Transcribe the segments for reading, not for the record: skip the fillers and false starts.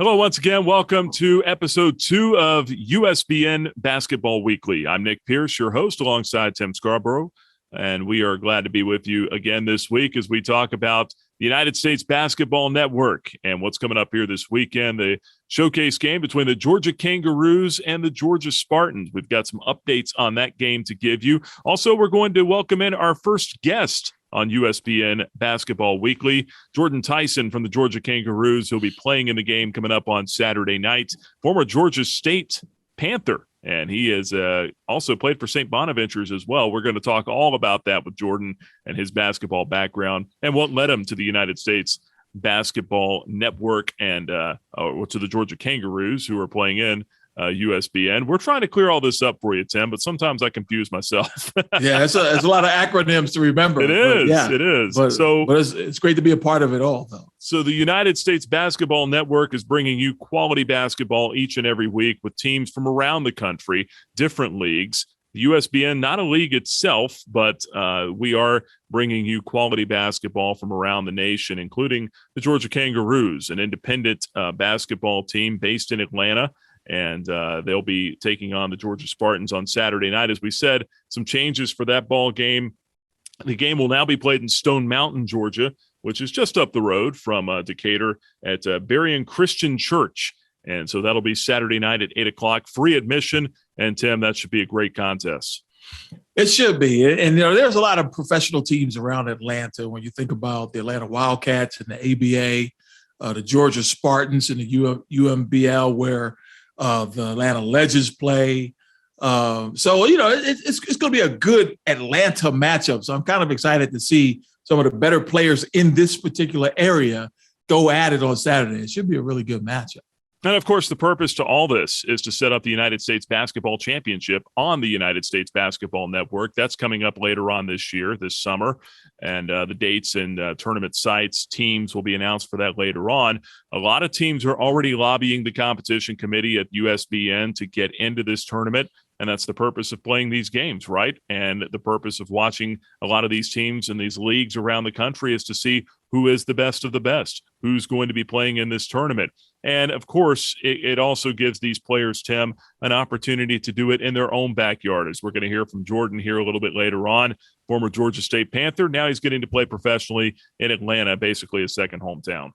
Hello, once again. Welcome to episode 2 of USBN Basketball Weekly. I'm Nick Pierce, your host, alongside Tim Scarborough, and we are glad to be with you again this week as we talk about the United States Basketball Network and what's coming up here this weekend, the showcase game between the Georgia Kangaroos and the Georgia Spartans. We've got some updates on that game to give you. Also, we're going to welcome in our first guest on USBN Basketball Weekly, Jordan Tyson from the Georgia Kangaroos, who'll be playing in the game coming up on Saturday night. Former Georgia State Panther, and he has also played for St. Bonaventures as well. We're going to talk all about that with Jordan and his basketball background and what led him to the United States Basketball Network and to the Georgia Kangaroos, who are playing in USBN. We're trying to clear all this up for you, Tim, but sometimes I confuse myself. Yeah, it's a lot of acronyms to remember. It is. But it's great to be a part of it all, though. So the United States Basketball Network is bringing you quality basketball each and every week with teams from around the country, different leagues. The USBN, not a league itself, but we are bringing you quality basketball from around the nation, including the Georgia Kangaroos, an independent basketball team based in Atlanta. And they'll be taking on the Georgia Spartans on Saturday night. As we said, some changes for that ball game. The game will now be played in Stone Mountain, Georgia, which is just up the road from Decatur at Berrien Christian Church. And so that'll be Saturday night at 8 o'clock, free admission. And, Tim, that should be a great contest. It should be. And, there's a lot of professional teams around Atlanta when you think about the Atlanta Wildcats and the ABA, the Georgia Spartans and the UMBL, where the Atlanta Legends play. It's going to be a good Atlanta matchup. So I'm kind of excited to see some of the better players in this particular area go at it on Saturday. It should be a really good matchup. And, of course, the purpose to all this is to set up the United States Basketball Championship on the United States Basketball Network. That's coming up later on this summer. And the dates and tournament sites, teams will be announced for that later on. A lot of teams are already lobbying the competition committee at USBN to get into this tournament. And that's the purpose of playing these games, right? And the purpose of watching a lot of these teams and these leagues around the country is to see who is the best of the best, who's going to be playing in this tournament. And, of course, it also gives these players, Tim, an opportunity to do it in their own backyard, as we're going to hear from Jordan here a little bit later on, former Georgia State Panther. Now he's getting to play professionally in Atlanta, basically his second hometown.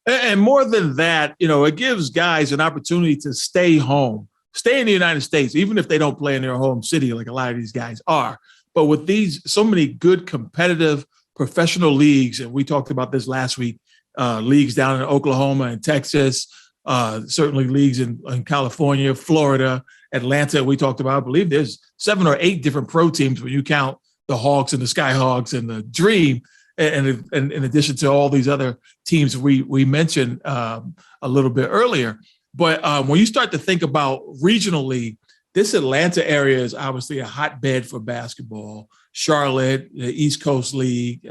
And more than that, it gives guys an opportunity to stay home, stay in the United States, even if they don't play in their home city like a lot of these guys are. But with so many good competitive professional leagues, and we talked about this last week, leagues down in Oklahoma and Texas, certainly leagues in California, Florida, Atlanta. We talked about, I believe there's 7 or 8 different pro teams when you count the Hawks and the Skyhawks and the Dream, and in addition to all these other teams we mentioned a little bit earlier. But when you start to think about regionally, this Atlanta area is obviously a hotbed for basketball. Charlotte, the East Coast League,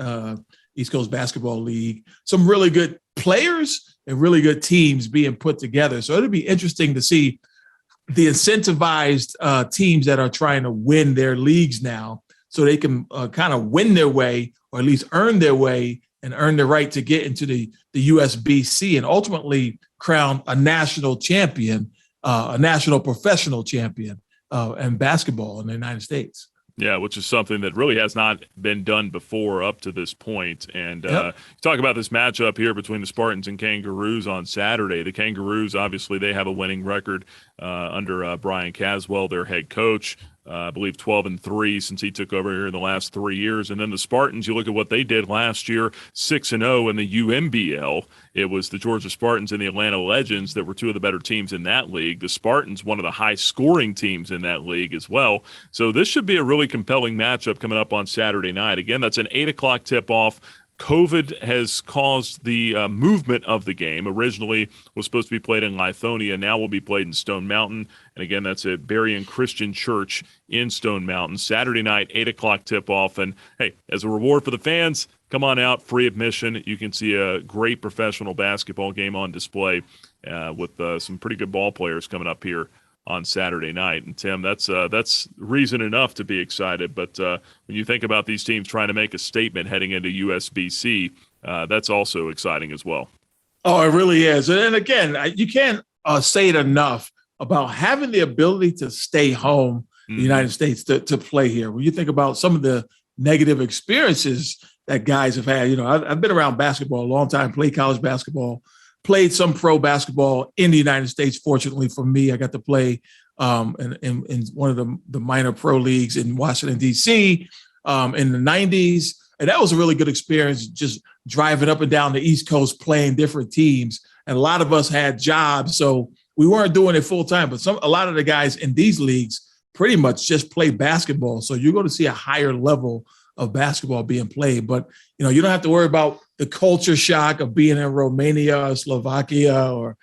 East Coast Basketball League, some really good players and really good teams being put together. So it'll be interesting to see the incentivized teams that are trying to win their leagues now so they can kind of win their way, or at least earn their way and earn the right to get into the USBC and ultimately crown a national champion, a national professional champion in basketball in the United States. Yeah, which is something that really has not been done before up to this point. And talk about this matchup here between the Spartans and Kangaroos on Saturday. The Kangaroos, obviously, they have a winning record under Brian Caswell, their head coach. I believe 12-3 since he took over here in the last 3 years. And then the Spartans, you look at what they did last year, 6-0 in the UMBL. It was the Georgia Spartans and the Atlanta Legends that were two of the better teams in that league. The Spartans, one of the high-scoring teams in that league as well. So this should be a really compelling matchup coming up on Saturday night. Again, that's an 8 o'clock tip-off. COVID has caused the movement of the game. Originally was supposed to be played in Lithonia. Now will be played in Stone Mountain. And again, that's at Berrien Christian Church in Stone Mountain. Saturday night, 8 o'clock tip-off. And, hey, as a reward for the fans, come on out, free admission. You can see a great professional basketball game on display with some pretty good ball players coming up here on Saturday night. And Tim, that's reason enough to be excited. But when you think about these teams trying to make a statement heading into USBC, that's also exciting as well. Oh, it really is. And again, you can't say it enough about having the ability to stay home in the United States to play here. When you think about some of the negative experiences that guys have had, I've been around basketball a long time, played college basketball, played some pro basketball in the United States. Fortunately for me, I got to play in one of the minor pro leagues in Washington, D.C. In the 90s. And that was a really good experience, just driving up and down the East Coast, playing different teams. And a lot of us had jobs, so we weren't doing it full time. But a lot of the guys in these leagues pretty much just play basketball. So you're going to see a higher level of basketball being played. But, you don't have to worry about the culture shock of being in Romania or Slovakia or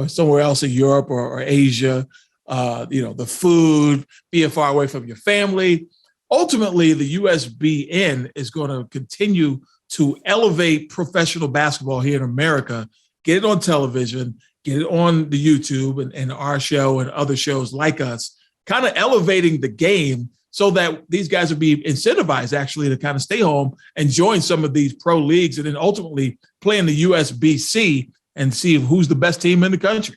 somewhere else in Europe or Asia. The food, being far away from your family. Ultimately, the USBN is going to continue to elevate professional basketball here in America, get it on television, get it on the YouTube and our show and other shows like us, kind of elevating the game so that these guys will be incentivized actually to kind of stay home and join some of these pro leagues and then ultimately play in the USBC and see who's the best team in the country.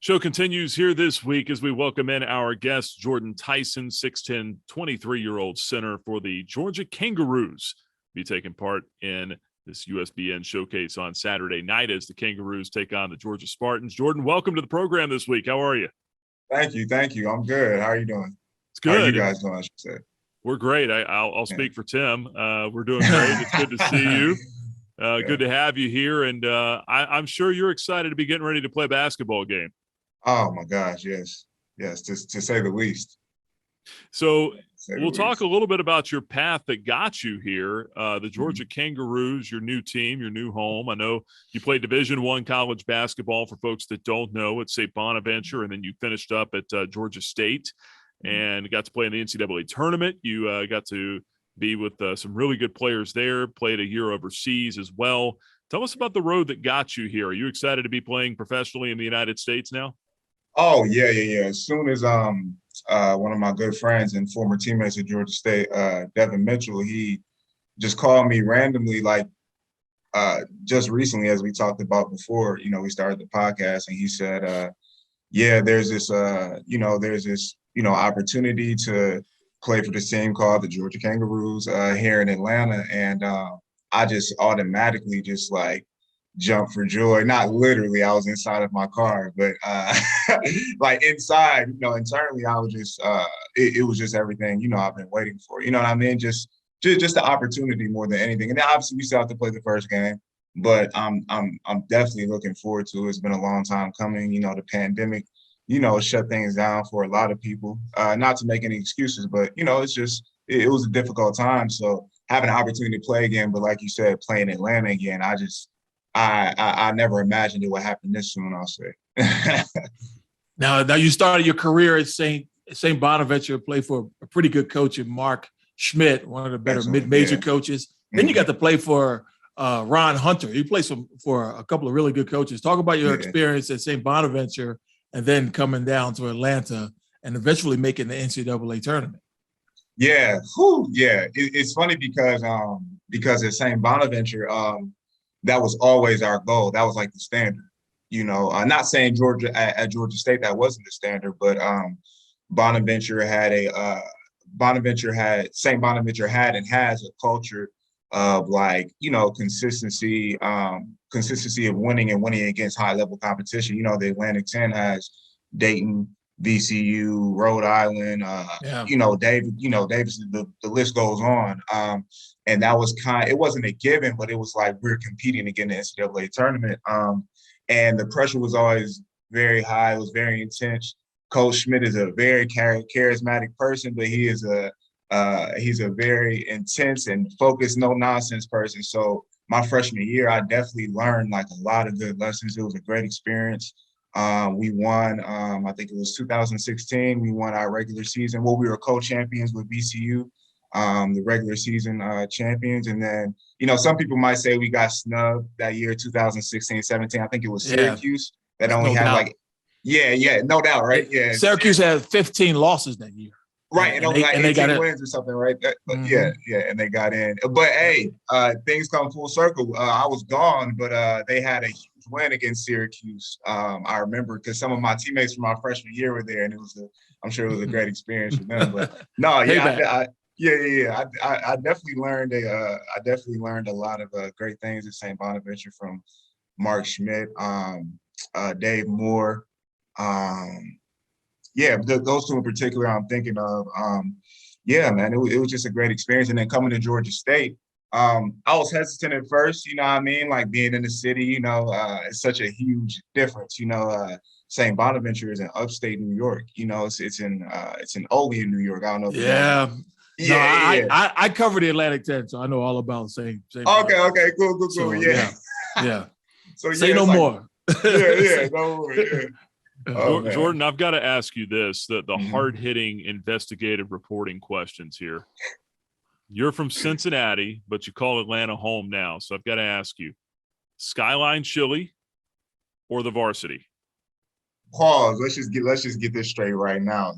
Show continues here this week as we welcome in our guest, Jordan Tyson, 6'10", 23-year-old center for the Georgia Kangaroos. Be taking part in this USBN showcase on Saturday night as the Kangaroos take on the Georgia Spartans. Jordan, welcome to the program this week. How are you? Thank you. I'm good. How are you doing? It's good. How are you guys doing, I should say? We're great. I'll speak for Tim. We're doing great. It's good to see you. Good to have you here. And I'm sure you're excited to be getting ready to play a basketball game. Oh, my gosh, yes. Yes, to say the least. So we'll talk a little bit about your path that got you here. The Georgia Kangaroos, your new team, your new home. I know you played Division I college basketball for folks that don't know at St. Bonaventure, and then you finished up at Georgia State and got to play in the NCAA tournament. You got to be with some really good players there, played a year overseas as well. Tell us about the road that got you here. Are you excited to be playing professionally in the United States now? Oh, yeah. As soon as one of my good friends and former teammates at Georgia State, Devin Mitchell, he just called me randomly, just recently, as we talked about before, we started the podcast, and he said, there's this opportunity to play for this team called the Georgia Kangaroos here in Atlanta. And I just automatically jumped for joy. Not literally, I was inside of my car, but inside, internally, I was just, it was just everything, I've been waiting for, you know what I mean? Just the opportunity more than anything. And then obviously we still have to play the first game, but I'm definitely looking forward to it. It's been a long time coming, the pandemic, shut things down for a lot of people, not to make any excuses, but, it's just, it was a difficult time. So having an opportunity to play again, but like you said, playing Atlanta again, I never imagined it would happen this soon, I'll say. Now you started your career at St. Bonaventure, played for a pretty good coach in Mark Schmidt, one of the better mid-major coaches. Then you got to play for Ron Hunter. You played for a couple of really good coaches. Talk about your experience at St. Bonaventure and then coming down to Atlanta and eventually making the NCAA tournament. Yeah. It's funny because at St. Bonaventure, that was always our goal. That was like the standard, not saying at Georgia State, that wasn't the standard, but St. Bonaventure had and has a culture of consistency of winning and winning against high level competition. The Atlantic 10 has Dayton, VCU, Rhode Island, Davis, the list goes on. And that was it wasn't a given, but it was like we're competing again in the NCAA tournament. And the pressure was always very high. It was very intense. Coach Schmidt is a very charismatic person, but he's a very intense and focused, no nonsense person. So my freshman year, I definitely learned a lot of good lessons. It was a great experience. We won, I think it was 2016. We won our regular season. Well, we were co-champions with VCU, the regular season champions. And then, some people might say we got snubbed that year, 2016-17. I think it was Syracuse that only had no doubt, right? Yeah. Syracuse had 15 losses that year. Right, and only 18 wins or something, right? Yeah, and they got in. But hey, things come full circle. I was gone, but they had a win against Syracuse. I remember because some of my teammates from my freshman year were there, and I'm sure it was a great experience for them. But no, yeah, I definitely learned a lot of great things at St. Bonaventure from Mark Schmidt, Dave Moore. Those two in particular I'm thinking of. Yeah, man, it was just a great experience. And then coming to Georgia State, I was hesitant at first, you know what I mean? Like being in the city, you know, it's such a huge difference. You know, St. Bonaventure is in upstate New York. You know, it's in Olean, New York. I don't know if you know. Yeah. I covered the Atlantic 10, so I know all about St. Okay, cool. So, yeah. So say no more. No more. Yeah. Jordan, I've got to ask you this: the hard-hitting investigative reporting questions here. You're from Cincinnati, but you call Atlanta home now, so I've got to ask you: Skyline Chili or the Varsity? Pause. Let's just get this straight right now.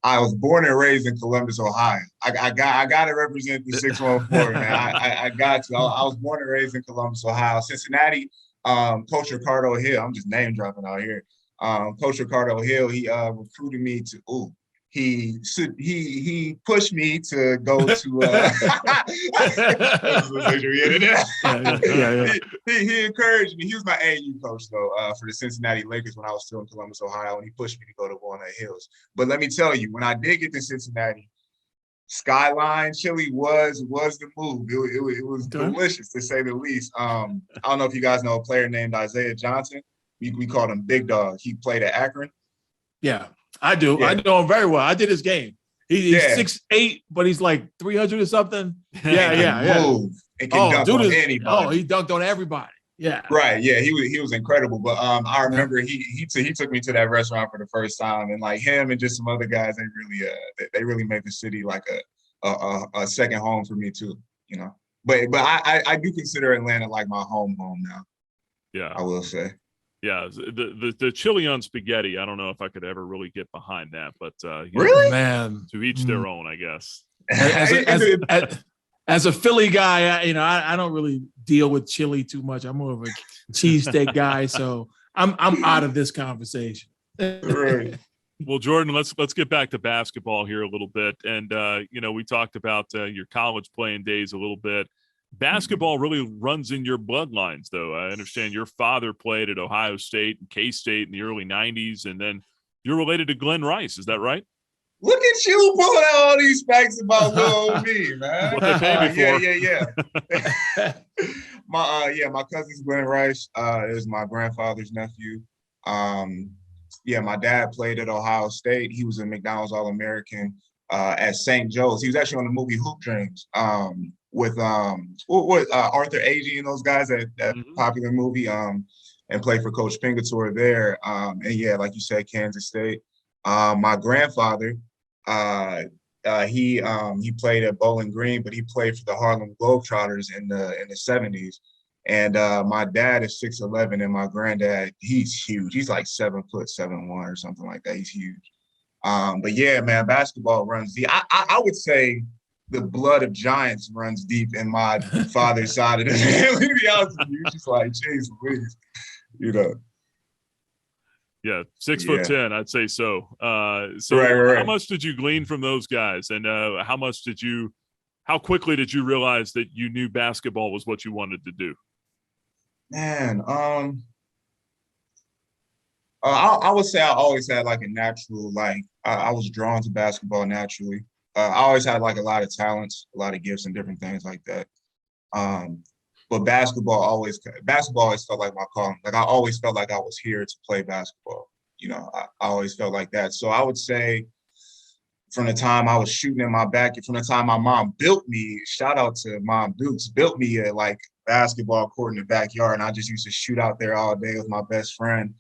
I was born and raised in Columbus, Ohio. I got to represent the 614, man. I got to. I was born and raised in Columbus, Ohio. Cincinnati, Coach Ricardo Hill. I'm just name dropping out here. Coach Ricardo Hill, he recruited me to. He pushed me to go to. He encouraged me. He was my AAU coach though for the Cincinnati Lakers when I was still in Columbus, Ohio, and he pushed me to go to Walnut Hills. But let me tell you, when I did get to Cincinnati, Skyline Chili was the move. It was delicious to say the least. I don't know if you guys know a player named Isaiah Johnson. We called him Big Dog. He played at Akron. Yeah, I do. Yeah. I know him very well. I did his game. He's 6'8", but he's like 300 or something. Yeah. Move. And can dunk on anybody. Oh, he dunked on everybody. Yeah. Right. Yeah. He was incredible. But I remember he took me to that restaurant for the first time, and like him and just some other guys, they really made the city like a second home for me too. You know. But I do consider Atlanta like my home now. Yeah. I will say. Yeah, the chili on spaghetti. I don't know if I could ever really get behind that, but really, man, to each their own, I guess. As a Philly guy, I don't really deal with chili too much. I'm more of a cheesesteak guy, so I'm out of this conversation. Right. Well, Jordan, let's get back to basketball here a little bit, and we talked about your college playing days a little bit. Basketball really runs in your bloodlines, though. I understand your father played at Ohio State and K-State in the early 90s, and then you're related to Glenn Rice. Is that right? Look at you pulling out all these facts about little me, man. What they pay me for. Yeah. My cousin's Glenn Rice is my grandfather's nephew. My dad played at Ohio State. He was a McDonald's All-American at St. Joe's. He was actually on the movie Hoop Dreams. With Arthur Agee and those guys, that popular movie, and played for Coach Pingatore there. Like you said, Kansas State. My grandfather, he played at Bowling Green, but he played for the Harlem Globetrotters in the 70s. And my dad is 6'11", and my granddad, he's huge. He's like 7'7" or something like that. He's huge. But yeah, man, basketball runs deep. I would say the blood of giants runs deep in my father's side of the family. To be honest with you, it's just like, jeez, please, Yeah, 6'10", I'd say so. Right. How much did you glean from those guys, and how quickly did you realize that you knew basketball was what you wanted to do? Man, I would say I always had like a natural, I was drawn to basketball naturally. I always had like a lot of talents, a lot of gifts and different things like that. But basketball always felt like my calling. Like I always felt like I was here to play basketball. I always felt like that. So I would say from the time I was shooting in my back, from the time my mom built me, shout out to Mom Dukes, built me a like basketball court in the backyard. And I just used to shoot out there all day with my best friend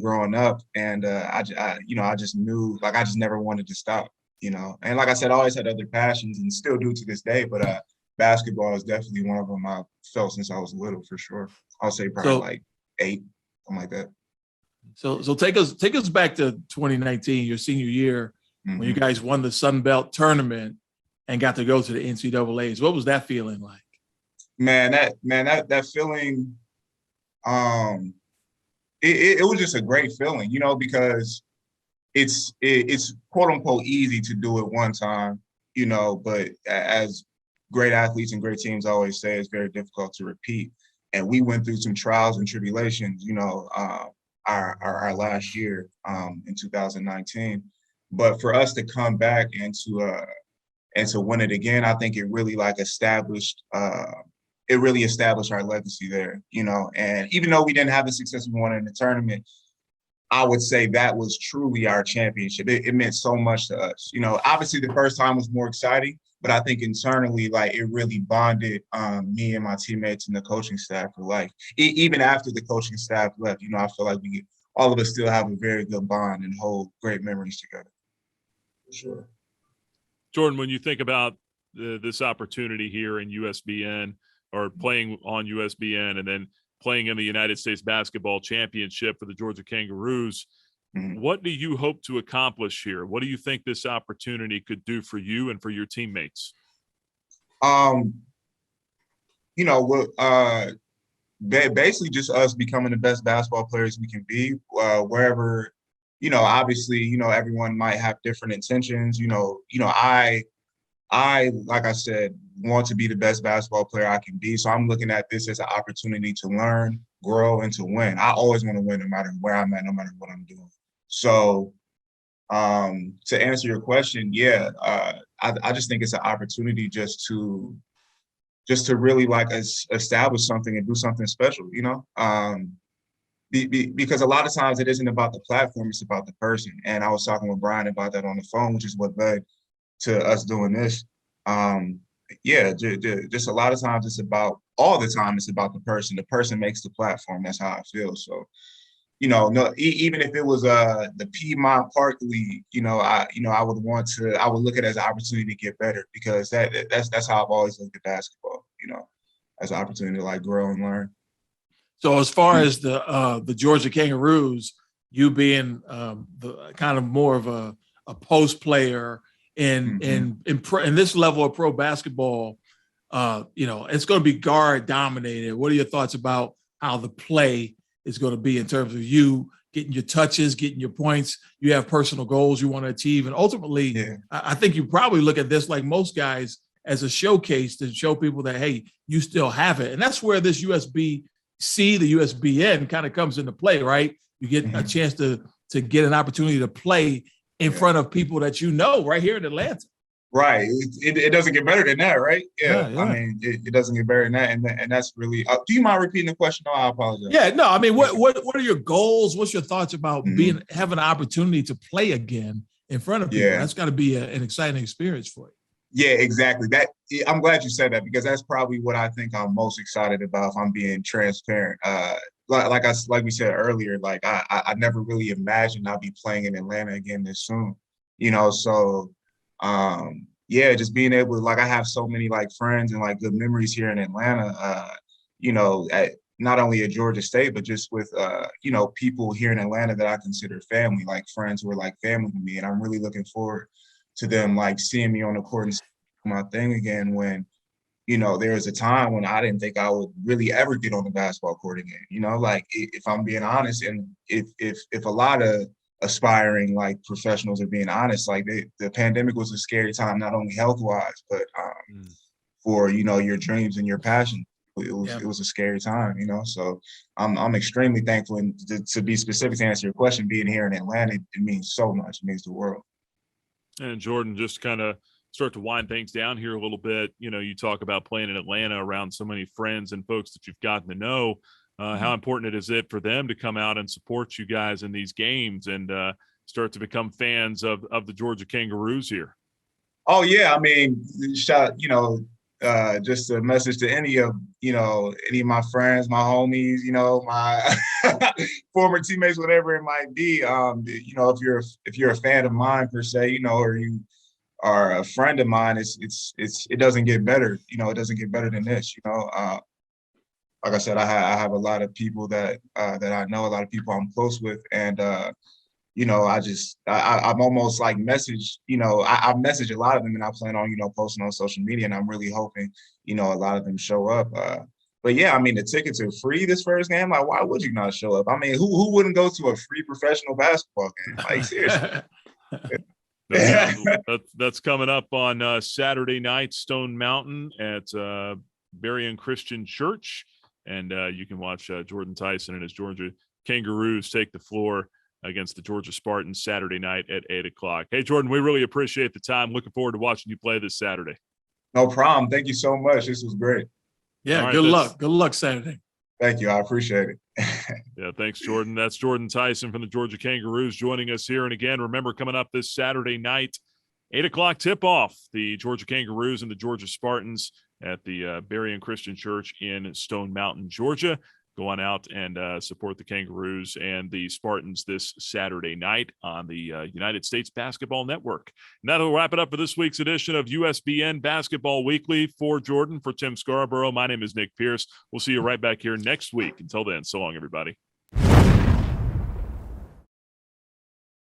growing up. And I just knew, like, I just never wanted to stop. And like I said, I always had other passions and still do to this day, but basketball is definitely one of them I felt since I was little, for sure. I'll say probably like 8, something like that. So take us back to 2019, your senior year, when you guys won the Sun Belt tournament and got to go to the NCAAs. What was that feeling like? Man, that feeling, It was just a great feeling, because it's quote unquote easy to do it one time, but as great athletes and great teams always say, it's very difficult to repeat. And we went through some trials and tribulations, our last year in 2019. But for us to come back and to win it again, I think it really established our legacy there, And even though we didn't have the success we wanted in the tournament, I would say that was truly our championship. It meant so much to us. Obviously the first time was more exciting, but I think internally, it really bonded me and my teammates and the coaching staff for life. Even after the coaching staff left, I feel like all of us still have a very good bond and hold great memories together. For sure. Jordan, when you think about this opportunity here in USBN or playing on USBN and then playing in the United States Basketball Championship for the Georgia Kangaroos, what do you hope to accomplish here? What do you think this opportunity could do for you and for your teammates? Basically just us becoming the best basketball players we can be, wherever, obviously, everyone might have different intentions. I, like I said, want to be the best basketball player I can be. So I'm looking at this as an opportunity to learn, grow, and to win. I always want to win no matter where I'm at, no matter what I'm doing. So to answer your question, I just think it's an opportunity just to really establish something and do something special, because a lot of times it isn't about the platform, it's about the person. And I was talking with Brian about that on the phone, which is what led to us doing this. Just a lot of times all the time it's about the person. The person makes the platform. That's how I feel. So, even if it was the Piedmont Park League, I would look at it as an opportunity to get better, because that's how I've always looked at basketball, as an opportunity to grow and learn. So as far as the Georgia Kangaroos, you being the kind of more of a post player in this level of pro basketball, it's going to be guard dominated. What are your thoughts about how the play is going to be in terms of you getting your touches, getting your points? You have personal goals you want to achieve, and ultimately, I think you probably look at this like most guys as a showcase to show people that, hey, you still have it. And that's where this USBC, the USBN kind of comes into play, right? You get a chance to get an opportunity to play in front of people that right here in Atlanta. Right. It doesn't get better than that, right? Yeah. I mean, it doesn't get better than that. And that's really do you mind repeating the question? No, I apologize. Yeah, no, I mean, what are your goals? What's your thoughts about having an opportunity to play again in front of people? Yeah. That's got to be an exciting experience for you. Yeah, exactly. I'm glad you said that, because that's probably what I think I'm most excited about, if I'm being transparent. Like we said earlier, I never really imagined I'd be playing in Atlanta again this soon. So just being able to, I have so many friends and good memories here in Atlanta, not only at Georgia State, but just with people here in Atlanta that I consider family, friends who are family to me. And I'm really looking forward to them seeing me on the court and my thing again, when there was a time when I didn't think I would really ever get on the basketball court again. If I'm being honest, and if a lot of aspiring professionals are being honest, the pandemic was a scary time, not only health wise, but for your dreams and your passion. It was a scary time, So I'm extremely thankful, and to be specific, to answer your question, being here in Atlanta, it means so much. It means the world. And Jordan, just kind of start to wind things down here a little bit. You talk about playing in Atlanta around so many friends and folks that you've gotten to know. How important is it for them to come out and support you guys in these games and start to become fans of the Georgia Kangaroos here? Oh yeah, I mean, just a message to any of my friends, my homies, my former teammates, whatever it might be. If you're a fan of mine per se, or you are a friend of mine, it doesn't get better. It doesn't get better than this. Like I said, I have a lot of people that I know, a lot of people I'm close with, and I'm almost message. I message a lot of them, and I plan on posting on social media, and I'm really hoping a lot of them show up. But yeah, I mean, the tickets are free this first game. Like, why would you not show up? I mean, who wouldn't go to a free professional basketball game? Like, seriously. That's coming up on Saturday night, Stone Mountain at Berrien Christian Church. And you can watch Jordan Tyson and his Georgia Kangaroos take the floor against the Georgia Spartans Saturday night at 8 o'clock. Hey, Jordan, we really appreciate the time. Looking forward to watching you play this Saturday. No problem. Thank you so much. This was great. Yeah, right, good luck. Good luck Saturday. Thank you. I appreciate it. Yeah, thanks, Jordan. That's Jordan Tyson from the Georgia Kangaroos joining us here. And again, remember, coming up this Saturday night, 8 o'clock tip-off, the Georgia Kangaroos and the Georgia Spartans at the Berrien Christian Church in Stone Mountain, Georgia. Go on out and support the Kangaroos and the Spartans this Saturday night on the United States Basketball Network. And that'll wrap it up for this week's edition of USBN Basketball Weekly. For Jordan, for Tim Scarborough, my name is Nick Pierce. We'll see you right back here next week. Until then, so long, everybody.